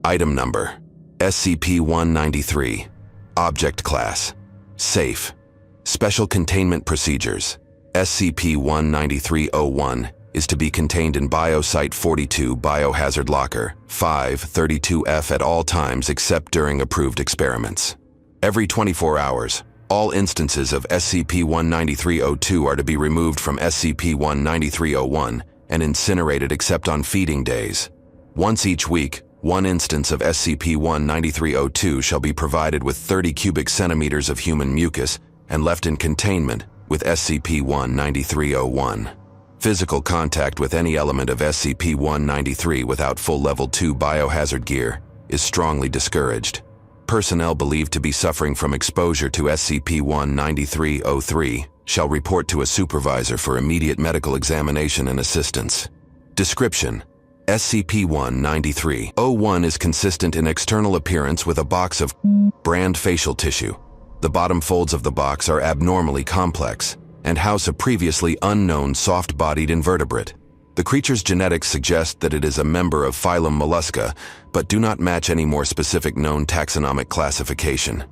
Item Number: SCP-193. Object Class: Safe. Special Containment Procedures: SCP-193-01 is to be contained in Biosite 42 Biohazard Locker 532F at all times except during approved experiments. Every 24 hours, all instances of SCP-193-02 are to be removed from SCP-193-01 and incinerated except on feeding days. Once each week, one instance of SCP-193-02 shall be provided with 30 cubic centimeters of human mucus and left in containment with SCP-193-01. Physical contact with any element of SCP-193 without full Level 2 biohazard gear is strongly discouraged. Personnel believed to be suffering from exposure to SCP-193-03 shall report to a supervisor for immediate medical examination and assistance. Description: SCP-193-01 is consistent in external appearance with a box of brand facial tissue. The bottom folds of the box are abnormally complex and house a previously unknown soft-bodied invertebrate. The creature's genetics suggest that it is a member of phylum Mollusca, but do not match any more specific known taxonomic classification.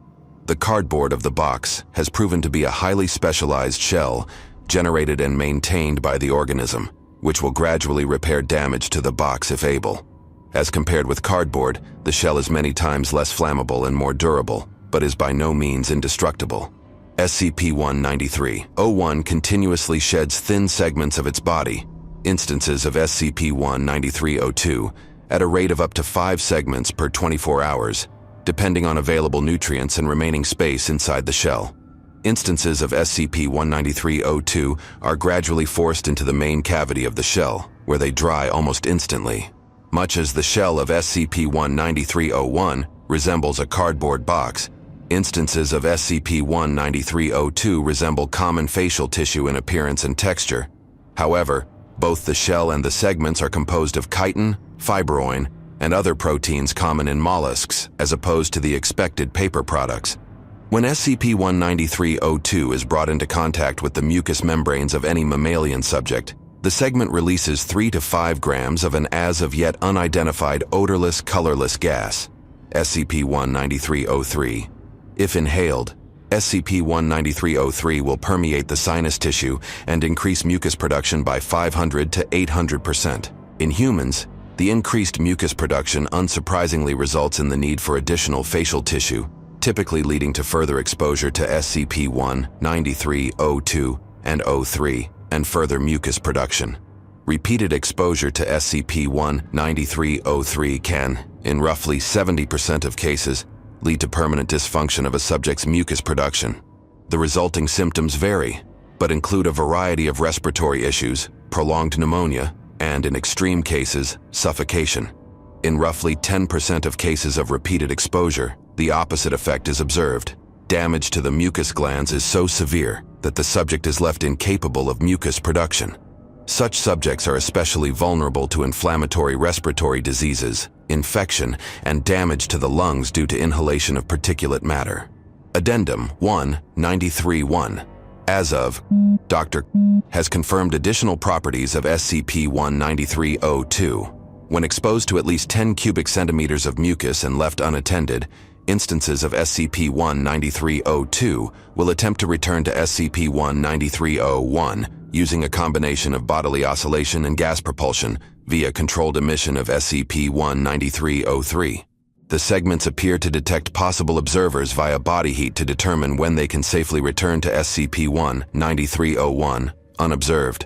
The cardboard of the box has proven to be a highly specialized shell generated and maintained by the organism, which will gradually repair damage to the box if able. As compared with cardboard, the shell is many times less flammable and more durable, but is by no means indestructible. SCP-193-01 continuously sheds thin segments of its body, instances of SCP-193-02, at a rate of up to 5 segments per 24 hours, depending on available nutrients and remaining space inside the shell. Instances of SCP-193-02 are gradually forced into the main cavity of the shell, where they dry almost instantly. Much as the shell of SCP-193-01 resembles a cardboard box, instances of SCP-193-02 resemble common facial tissue in appearance and texture. However, both the shell and the segments are composed of chitin, fibroin, and other proteins common in mollusks, as opposed to the expected paper products. When SCP-193-02 is brought into contact with the mucous membranes of any mammalian subject, the segment releases 3 to 5 grams of an as-of-yet unidentified odorless, colorless gas, SCP-193-03. If inhaled, SCP-193-03 will permeate the sinus tissue and increase mucus production by 500 to 800%. In humans, the increased mucus production unsurprisingly results in the need for additional facial tissue, typically leading to further exposure to SCP-193-02 and 03 and further mucus production. Repeated exposure to SCP-193-03 can, in roughly 70% of cases, lead to permanent dysfunction of a subject's mucus production. The resulting symptoms vary, but include a variety of respiratory issues, prolonged pneumonia, and, in extreme cases, suffocation. In roughly 10% of cases of repeated exposure, the opposite effect is observed. Damage to the mucus glands is so severe that the subject is left incapable of mucus production. Such subjects are especially vulnerable to inflammatory respiratory diseases, infection, and damage to the lungs due to inhalation of particulate matter. Addendum 193-1. As of, Dr. has confirmed additional properties of SCP-193-02. When exposed to at least 10 cubic centimeters of mucus and left unattended, instances of SCP-193-02 will attempt to return to SCP-193-01 using a combination of bodily oscillation and gas propulsion via controlled emission of SCP-193-03. The segments appear to detect possible observers via body heat to determine when they can safely return to SCP-193-01 unobserved.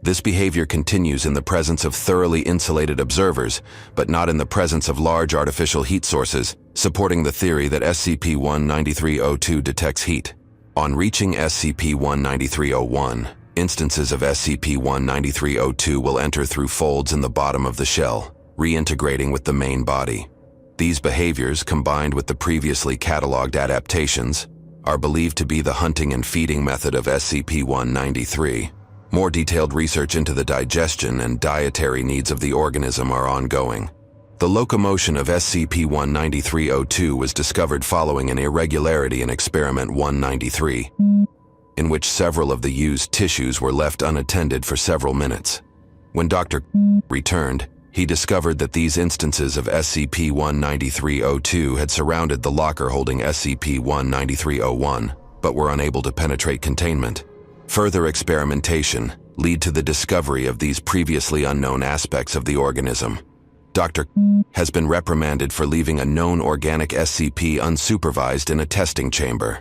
This behavior continues in the presence of thoroughly insulated observers, but not in the presence of large artificial heat sources, supporting the theory that SCP-193-02 detects heat. On reaching SCP-193-01, instances of SCP-193-02 will enter through folds in the bottom of the shell, reintegrating with the main body. These behaviors, combined with the previously cataloged adaptations, are believed to be the hunting and feeding method of SCP-193. More detailed research into the digestion and dietary needs of the organism are ongoing. The locomotion of SCP-193-02 was discovered following an irregularity in Experiment 193, in which several of the used tissues were left unattended for several minutes. When Dr. returned, He discovered that these instances of SCP-193-02 had surrounded the locker holding SCP-193-01, but were unable to penetrate containment. Further experimentation led to the discovery of these previously unknown aspects of the organism. Dr. has been reprimanded for leaving a known organic SCP unsupervised in a testing chamber.